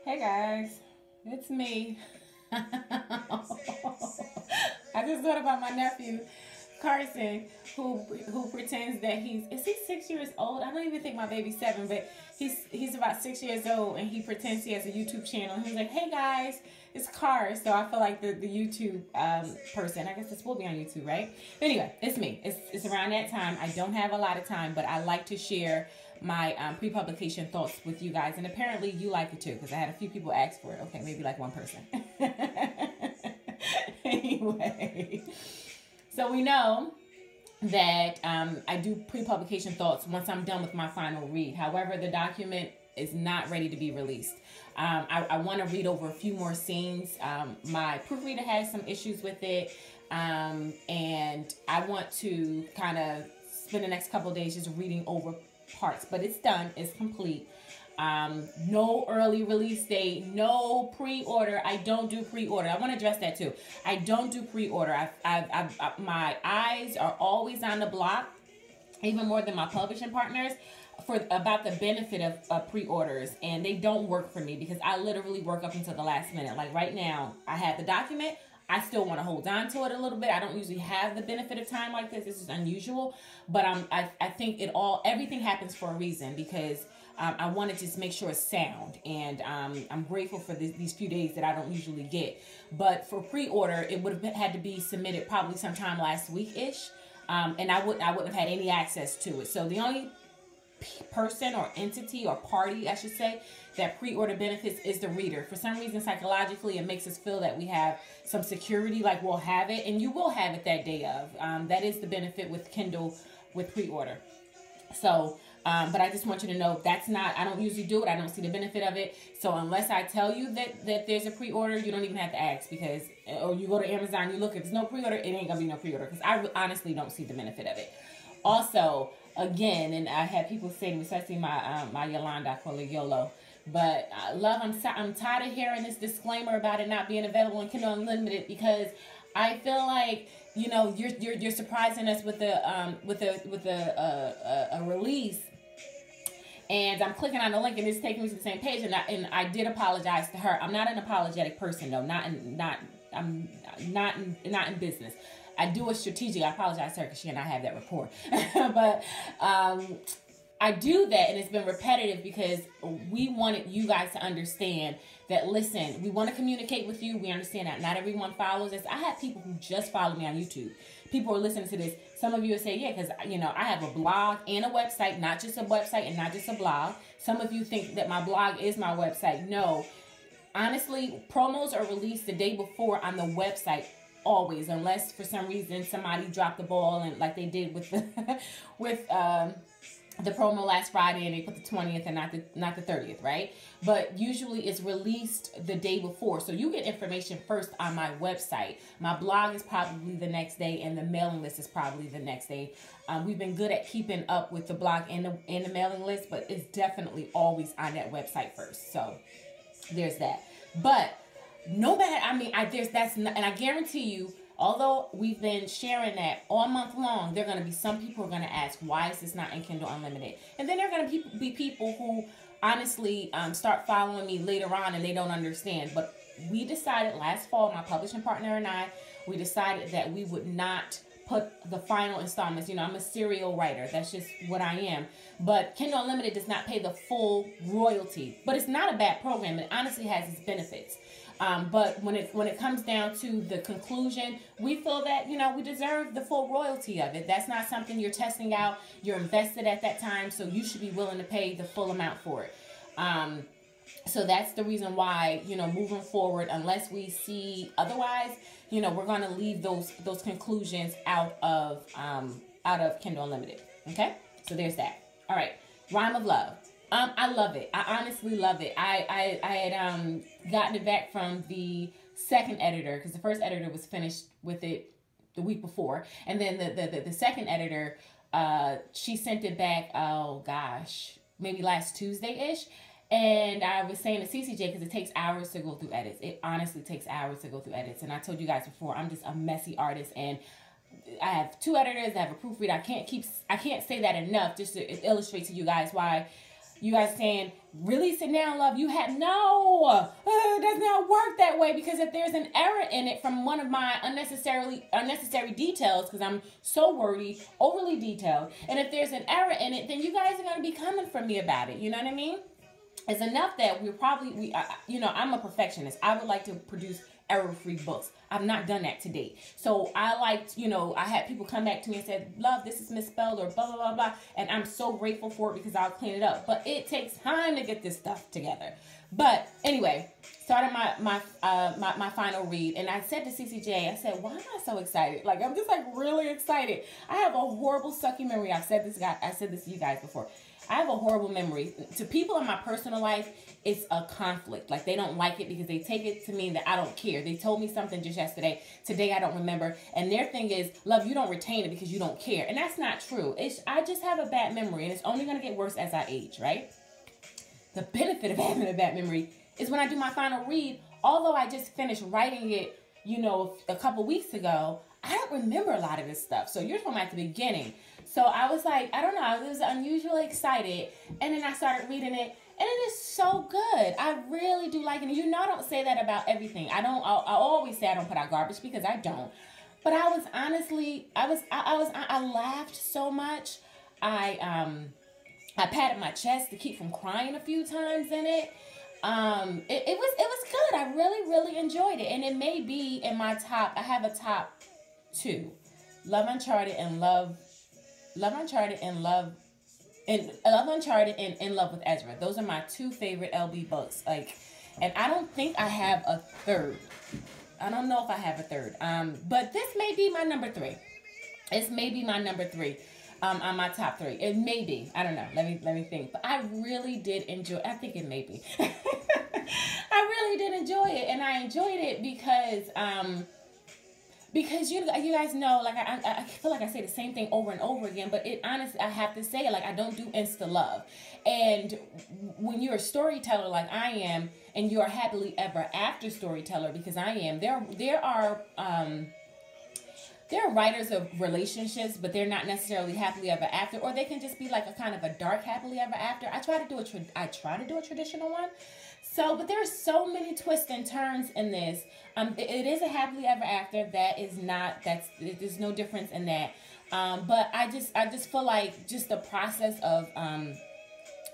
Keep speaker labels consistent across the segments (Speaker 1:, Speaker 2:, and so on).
Speaker 1: Hey guys, it's me. I just thought about my nephew, Carson, who pretends that he 6 years old? I don't even think my baby's 7, but he's about 6 years old, and he pretends he has a YouTube channel. And he's like, "Hey guys, it's Cars." So I feel like the YouTube person. I guess this will be on YouTube, right? But anyway, it's me. It's around that time. I don't have a lot of time, but I like to share my pre-publication thoughts with you guys, and apparently you like it too, because I had a few people ask for it. Okay, maybe like one person. Anyway, so we know that I do pre-publication thoughts once I'm done with my final read. However, the document is not ready to be released. I want to read over a few more scenes. My proofreader has some issues with it, and I want to kind of spend the next couple of days just reading over parts, but it's done. It's complete. No early release date, no pre-order. I don't do pre-order. I want to address that too. I don't do pre-order. My eyes are always on the block, even more than my publishing partners, for about the benefit of pre-orders, and they don't work for me because I literally work up until the last minute. Like right now, I have the document. I still want to hold on to it a little bit. I don't usually have the benefit of time like this. This is unusual, but I think everything happens for a reason, because I want to just make sure it's sound, and I'm grateful for these few days that I don't usually get. But for pre-order, it would have had to be submitted probably sometime last week-ish, and I wouldn't have had any access to it. So the only person or entity or party, I should say, that pre-order benefits is the reader. For some reason, psychologically, it makes us feel that we have some security, like we'll have it, and you will have it that day of. That is the benefit with Kindle with pre-order. So, but I just want you to know that's not, I don't usually do it. I don't see the benefit of it. So unless I tell you that there's a pre-order, you don't even have to ask, because, or you go to Amazon, you look, if there's no pre-order, it ain't gonna be no pre-order, because I honestly don't see the benefit of it. Also, again, and I had people say to me, especially my Yolanda, I call her YOLO, but love, I'm tired of hearing this disclaimer about it not being available in Kindle Unlimited, because I feel like, you know, you're surprising us with a release, and I'm clicking on the link and it's taking me to the same page, and I did apologize to her. I'm not an apologetic person though, I'm not in business. I do it strategic. I apologize to her because she and I have that rapport. But I do that, and it's been repetitive because we wanted you guys to understand that, listen, we want to communicate with you. We understand that not everyone follows us. I have people who just follow me on YouTube. People are listening to this. Some of you will say, yeah, because, you know, I have a blog and a website, not just a website and not just a blog. Some of you think that my blog is my website. No. Honestly, promos are released the day before on the website. Always, unless for some reason somebody dropped the ball, and like they did with the the promo last Friday, and they put the 20th and not the 30th, right? But usually it's released the day before, so you get information first on my website. My blog is probably the next day, and the mailing list is probably the next day. We've been good at keeping up with the blog and the mailing list, but it's definitely always on that website first. So there's that. But no matter, I mean, and I guarantee you, although we've been sharing that all month long, there are going to be some people who are going to ask, why is this not in Kindle Unlimited? And then there are going to be people who honestly start following me later on and they don't understand. But we decided last fall, my publishing partner and I, we decided that we would not put the final installments. You know, I'm a serial writer. That's just what I am. But Kindle Unlimited does not pay the full royalty. But it's not a bad program. It honestly has its benefits. But when it comes down to the conclusion, we feel that, you know, we deserve the full royalty of it. That's not something you're testing out. You're invested at that time, so you should be willing to pay the full amount for it. So that's the reason why, you know, moving forward, unless we see otherwise, you know, we're going to leave those conclusions out of Kindle Unlimited. Okay? So there's that. All right. Rhyme of Love. I love it. I honestly love it. I had gotten it back from the second editor, because the first editor was finished with it the week before, and then the second editor, she sent it back, oh gosh, maybe last Tuesday-ish. And I was saying to CCJ, because it takes hours to go through edits. It honestly takes hours to go through edits. And I told you guys before, I'm just a messy artist, and I have 2 editors, I have a proofreader. I can't say that enough, just to illustrate to you guys why You guys saying, release it now, love. You had no. It does not work that way, because if there's an error in it from one of my unnecessary details, because I'm so wordy, overly detailed, and if there's an error in it, then you guys are going to be coming for me about it. You know what I mean? It's enough that I'm a perfectionist. I would like to produce error-free books. I've not done that to date. So I I had people come back to me and said, love, this is misspelled or blah, blah, blah, blah. And I'm so grateful for it, because I'll clean it up. But it takes time to get this stuff together. But anyway, started my final read. And I said to CCJ, I said, why am I so excited? Like, I'm just like really excited. I have a horrible sucky memory. I said this to you guys before. I have a horrible memory. To people in my personal life, it's a conflict. Like, they don't like it because they take it to mean that I don't care. They told me something just yesterday. Today, I don't remember. And their thing is, love, you don't retain it because you don't care. And that's not true. I just have a bad memory, and it's only going to get worse as I age, right? The benefit of having a bad memory is when I do my final read, although I just finished writing it, a couple weeks ago, I don't remember a lot of this stuff. So you're from at the beginning. So I was like, I don't know, I was unusually excited. And then I started reading it, and it is so good. I really do like it. And I don't say that about everything. I always say I don't put out garbage, because I don't. But I was honestly, I laughed so much. I patted my chest to keep from crying a few times in it. It was good. I really, really enjoyed it. And it may be in my top, I have a top 2. Love Uncharted and In Love with Ezra. Those are my 2 favorite LB books. And I don't think I have a third. I don't know if I have a third. But this may be my number 3. This may be my number 3. On my top 3. It may be. I don't know. Let me think. But I really did enjoy. I think it may be. I really did enjoy it, and I enjoyed it because you guys know, like, I feel like I say the same thing over and over again, but honestly, I have to say it, like, I don't do insta love. And when you're a storyteller like I am, and you're a happily ever after storyteller, because I am, there are writers of relationships, but they're not necessarily happily ever after, or they can just be like a kind of a dark happily ever after. I try to do a traditional one. So, but there are so many twists and turns in this. It is a happily ever after. There's no difference in that. But I just feel like just the process of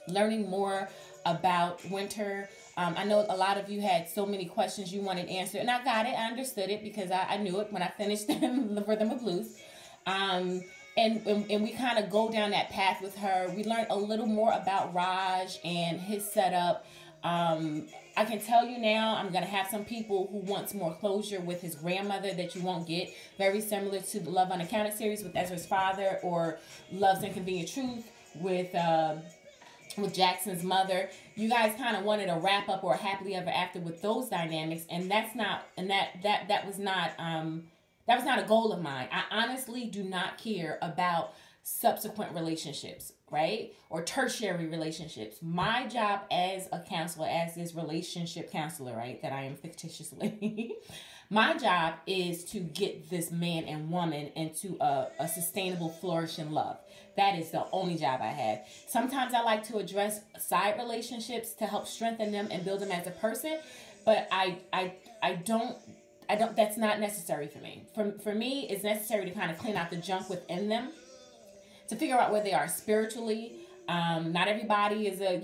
Speaker 1: learning more about Winter. I know a lot of you had so many questions you wanted answered, and I got it. I understood it, because I knew it when I finished The Rhythm of Blues. And we kind of go down that path with her. We learned a little more about Raj and his setup. I can tell you now, I'm going to have some people who wants more closure with his grandmother that you won't get. Very similar to the Love Unaccounted series with Ezra's father, or Love's Inconvenient Truth with Jackson's mother. You guys kind of wanted a wrap up or a happily ever after with those dynamics, and that was not a goal of mine. I honestly do not care about subsequent relationships, right? Or tertiary relationships. My job as a counselor, as this relationship counselor, right, that I am fictitiously, my job is to get this man and woman into a sustainable, flourishing love. That is the only job I have. Sometimes I like to address side relationships to help strengthen them and build them as a person, but I don't, that's not necessary for me. For me, it's necessary to kind of clean out the junk within them, to figure out where they are spiritually. Not everybody is a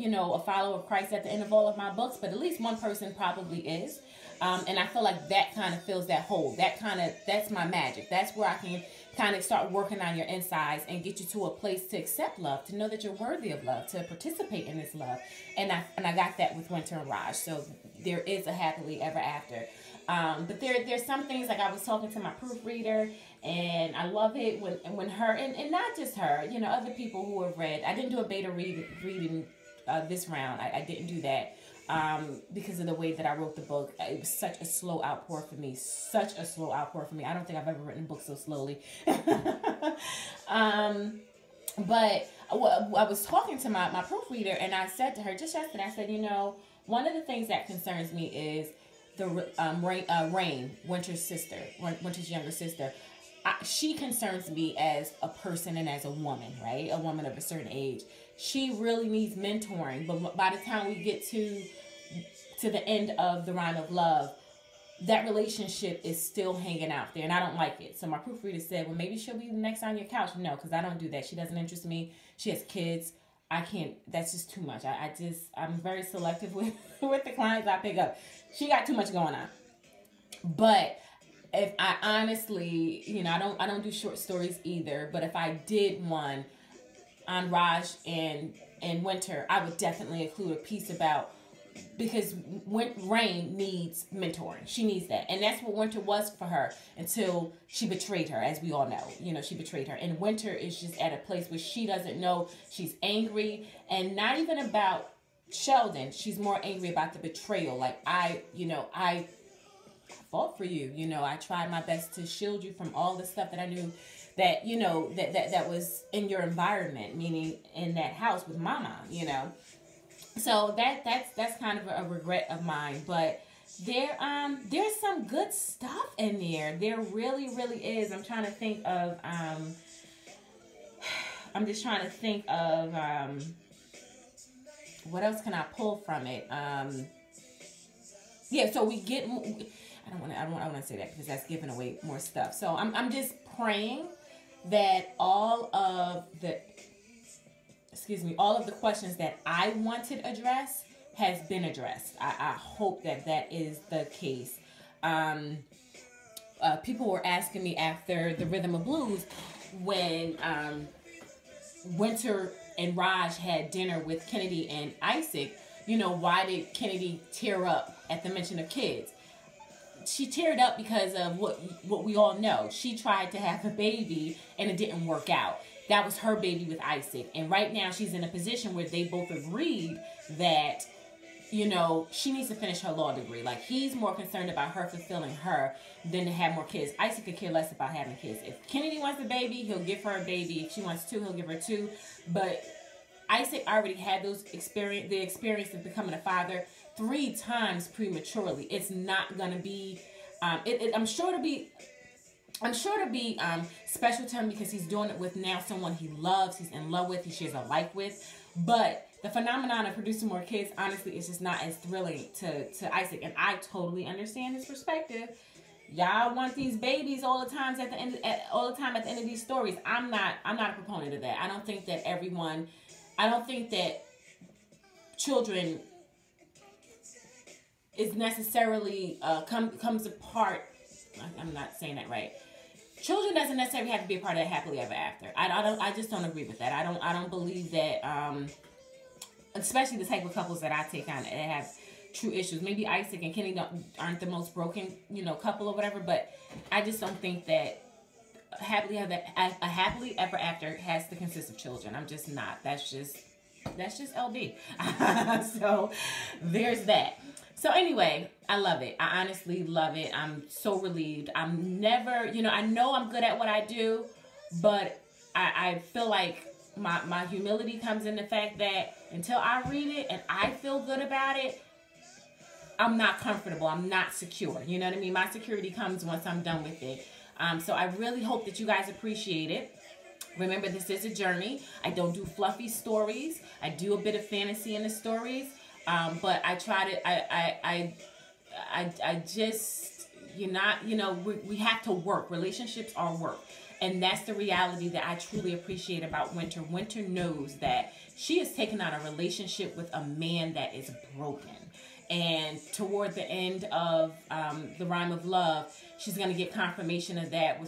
Speaker 1: follower of Christ at the end of all of my books, but at least one person probably is. And I feel like that kind of fills that hole. That's my magic. That's where I can kind of start working on your insides and get you to a place to accept love, to know that you're worthy of love, to participate in this love. And I got that with Winter and Raj. So there is a happily ever after. But there's some things, like I was talking to my proofreader, and I love it when her, and not just her, other people who have read. I didn't do a beta reading this round. I didn't do that because of the way that I wrote the book. It was such a slow outpour for me. I don't think I've ever written a book so slowly. But I was talking to my proofreader, and I said to her just yesterday, I said, one of the things that concerns me is the Ream, Winter's younger sister. she concerns me as a person and as a woman, right? A woman of a certain age. She really needs mentoring, but by the time we get to the end of the Rhyme of Love, that relationship is still hanging out there, and I don't like it. So my proofreader said, well, maybe she'll be the next on your couch. No, because I don't do that. She doesn't interest me. She has kids. I can't, that's just too much. I'm very selective with the clients I pick up. She got too much going on. But if I honestly, I don't do short stories either, but if I did one on Raj and Winter, I would definitely include a piece about, because Rain needs mentoring. She needs that. And that's what Winter was for her until she betrayed her, as we all know. She betrayed her. And Winter is just at a place where she doesn't know. She's angry, and not even about Sheldon. She's more angry about the betrayal. Like, I fought for you. I tried my best to shield you from all the stuff that I knew that, that was in your environment, meaning in that house with Mama, So that's kind of a regret of mine, but there's some good stuff in there. There really, really is. I'm trying to think of what else can I pull from it? So we get. I don't want to say that because that's giving away more stuff. So I'm just praying that all of the questions that I wanted addressed has been addressed. I hope that is the case. People were asking me after the Rhythm of Blues when Winter and Raj had dinner with Kennedy and Isaac, why did Kennedy tear up at the mention of kids? She teared up because of what we all know. She tried to have a baby and it didn't work out. That was her baby with Isaac. And right now she's in a position where they both agreed that, she needs to finish her law degree. Like, he's more concerned about her fulfilling her than to have more kids. Isaac could care less about having kids. If Kennedy wants a baby, he'll give her a baby. If she wants two, he'll give her two. But Isaac already had the experience of becoming a father 3 times prematurely. It's not going to be, I'm sure to be special to him because he's doing it with now someone he loves, he's in love with, he shares a life with. But the phenomenon of producing more kids, honestly, is just not as thrilling to Isaac. And I totally understand his perspective. Y'all want these babies all the time at the end of these stories. I'm not a proponent of that. I don't think that children is necessarily comes apart. I'm not saying that right. Children doesn't necessarily have to be a part of that happily ever after. I just don't agree with that. I don't believe that. Especially the type of couples that I take on that have true issues. Maybe Isaac and Kenny aren't the most broken, couple or whatever. But I just don't think that a happily ever after has to consist of children. I'm just not. That's just LD. So there's that. So anyway, I love it. I honestly love it. I'm so relieved. I'm never, I know I'm good at what I do, but I feel like my humility comes in the fact that until I read it and I feel good about it, I'm not comfortable. I'm not secure. You know what I mean? My security comes once I'm done with it. So I really hope that you guys appreciate it. Remember, this is a journey. I don't do fluffy stories. I do a bit of fantasy in the stories. But I try to, I just, we have to work. Relationships are work. And that's the reality that I truly appreciate about Winter. Winter knows that she has taken on a relationship with a man that is broken. And toward the end of the Rhyme of Love, she's going to get confirmation of that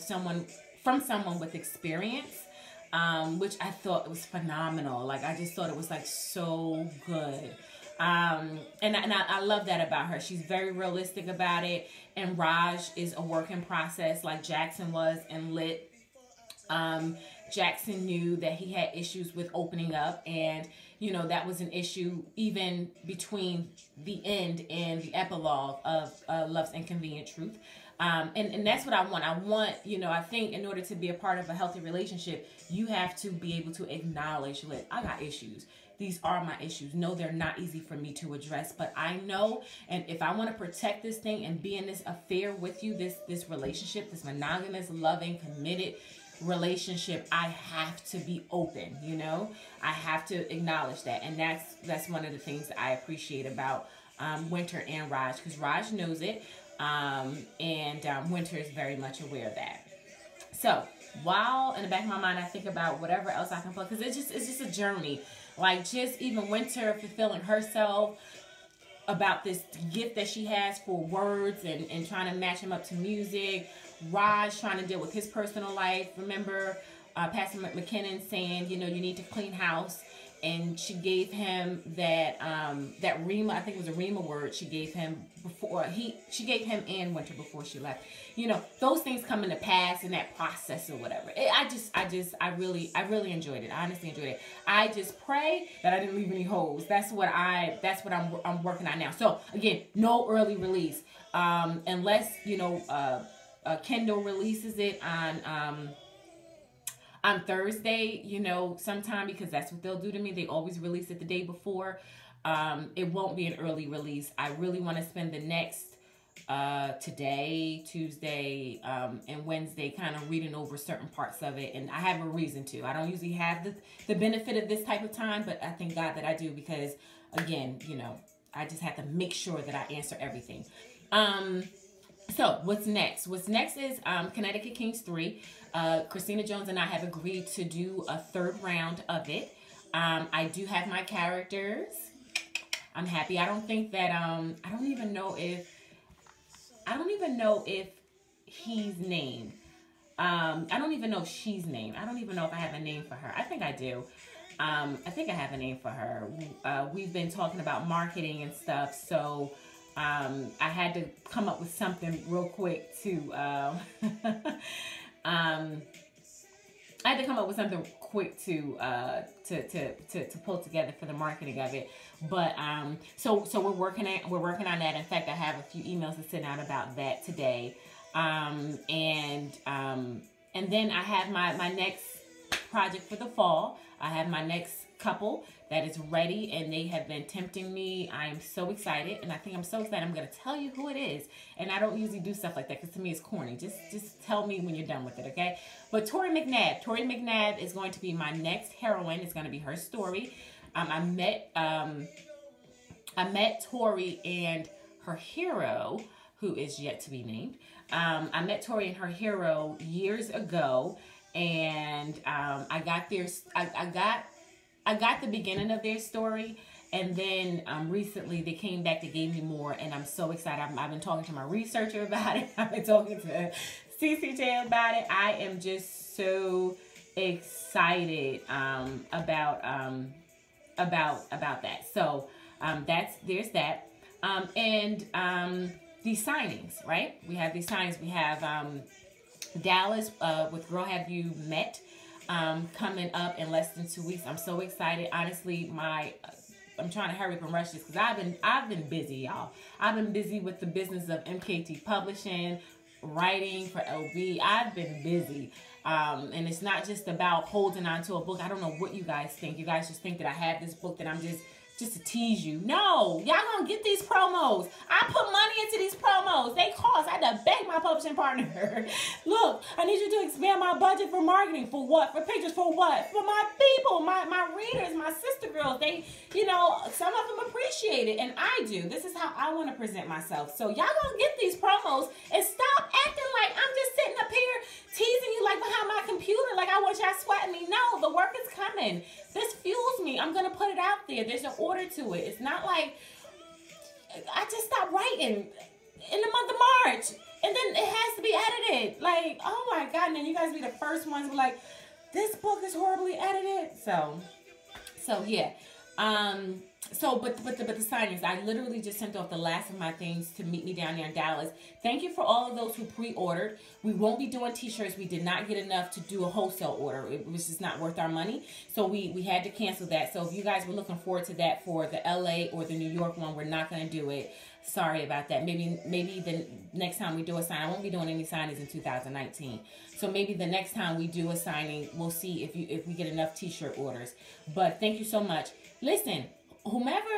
Speaker 1: from someone with experience. Which I thought was phenomenal. Like, I just thought it was like so good. And I love that about her. She's very realistic about it. And Raj is a work in process like Jackson was in Lit. Jackson knew that he had issues with opening up, and that was an issue even between the end and the epilogue of Love's Inconvenient Truth. And that's what I want. I think in order to be a part of a healthy relationship, you have to be able to acknowledge, I got issues. these are my issues. No, they're not easy for me to address, but I know, and if I want to protect this thing and be in this affair with you, this relationship, this monogamous, loving, committed relationship, I have to be open, you know? I have to acknowledge that. And that's one of the things that I appreciate about Winter and Raj, because Raj knows it, and Winter is very much aware of that. So while in the back of my mind I think about whatever else I can plug, because it's just a journey. Like, just even Winter fulfilling herself about this gift that she has for words and trying to match him up to music. Raj trying to deal with his personal life. Remember Pastor McKinnon saying, you know, you need to clean house. And she gave him that Ream, I think it was a Ream word she gave him before she gave him and Winter before she left. You know, those things come into pass in that process or whatever. I really enjoyed it. I honestly enjoyed it. I just pray that I didn't leave any holes. That's what I'm working on now. So again, no early release, unless, you know, Kindle releases it on Thursday, you know, sometime, because that's what they'll do to me. They always release it the day before. It won't be an early release. I really want to spend the next today, Tuesday, and Wednesday kind of reading over certain parts of it. And I have a reason to. I don't usually have the benefit of this type of time, but I thank God that I do, because, again, you know, I just have to make sure that I answer everything. So what's next? What's next is Connecticut Kings 3. Christina Jones and I have agreed to do a third round of it. I do have my characters. I'm happy. I don't think that I don't even know if he's named. I don't even know if she's named. I don't even know if I have a name for her. I think I do. I think I have a name for her. We've been talking about marketing and stuff, so I had to come up with something real quick to to pull together for the marketing of it. But so we're working on that. In fact, I have a few emails to send out about that today. And then I have my next project for the fall. I have my next couple that is ready, and they have been tempting me. I am so excited, and I think I'm so excited I'm going to tell you who it is. And I don't usually do stuff like that, because to me it's corny. Just tell me when you're done with it, okay? But Tori McNabb is going to be my next heroine. It's going to be her story. I met Tori and her hero, who is yet to be named. I met Tori and her hero years ago, and I got the beginning of their story, and then recently they came back, they gave me more, and I'm so excited. I've been talking to my researcher about it. I've been talking to CCJ about it. I am just so excited about that. So there's that. And these signings, right? We have these signings. We have Dallas with Girl Have You Met coming up in less than 2 weeks. I'm so excited. Honestly, I'm trying to hurry up and rush this, because I've been busy, y'all. I've been busy with the business of MKT Publishing, writing for LB. I've been busy. And it's not just about holding on to a book. I don't know what you guys think. You guys just think that I have this book that I'm just to tease you. No, y'all gonna get these promos. I put money into these promos. They cost. I had to beg my publishing partner. Look, I need you to expand my budget for marketing. For what? For pictures. For what? For my people, my readers, my sister girls. They, you know, some of them appreciate it, and I do. This is how I want to present myself. So y'all gonna get these promos, and stop acting like I'm just sitting up here teasing you like behind my computer, like I want y'all sweating me. No, the work is coming. This fuels me. I'm going to put it out there. There's an order to it. It's not like I just stopped writing in the month of March, and then it has to be edited. Like, oh my God. And then you guys be the first ones who are like, this book is horribly edited. So yeah. But the signings, I literally just sent off the last of my things to meet me down there in Dallas. Thank you for all of those who pre-ordered. We won't be doing t-shirts. We did not get enough to do a wholesale order. It was just not worth our money. So we had to cancel that. So if you guys were looking forward to that for the LA or the New York one, we're not going to do it. Sorry about that. Maybe the next time we do a sign, I won't be doing any signings in 2019. So maybe the next time we do a signing, we'll see if we get enough t-shirt orders. But thank you so much. Listen, whomever,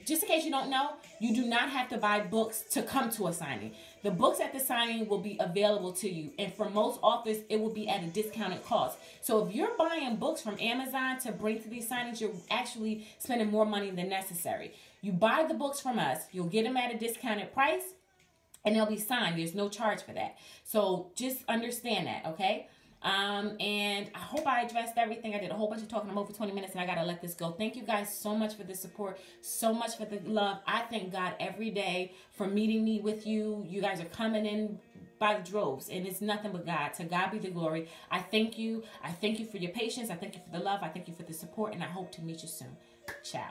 Speaker 1: just in case you don't know, you do not have to buy books to come to a signing. The books at the signing will be available to you. And for most authors, it will be at a discounted cost. So if you're buying books from Amazon to bring to these signings, you're actually spending more money than necessary. You buy the books from us, you'll get them at a discounted price, and they'll be signed. There's no charge for that. So just understand that, okay? And I hope I addressed everything. I did a whole bunch of talking. I'm over 20 minutes and I gotta let this go. Thank you guys so much for the support, so much for the love. I thank God every day for meeting me with you. You guys are coming in by the droves, and it's nothing but God. To God be the glory. I thank you. I thank you for your patience. I thank you for the love. I thank you for the support, and I hope to meet you soon. Ciao.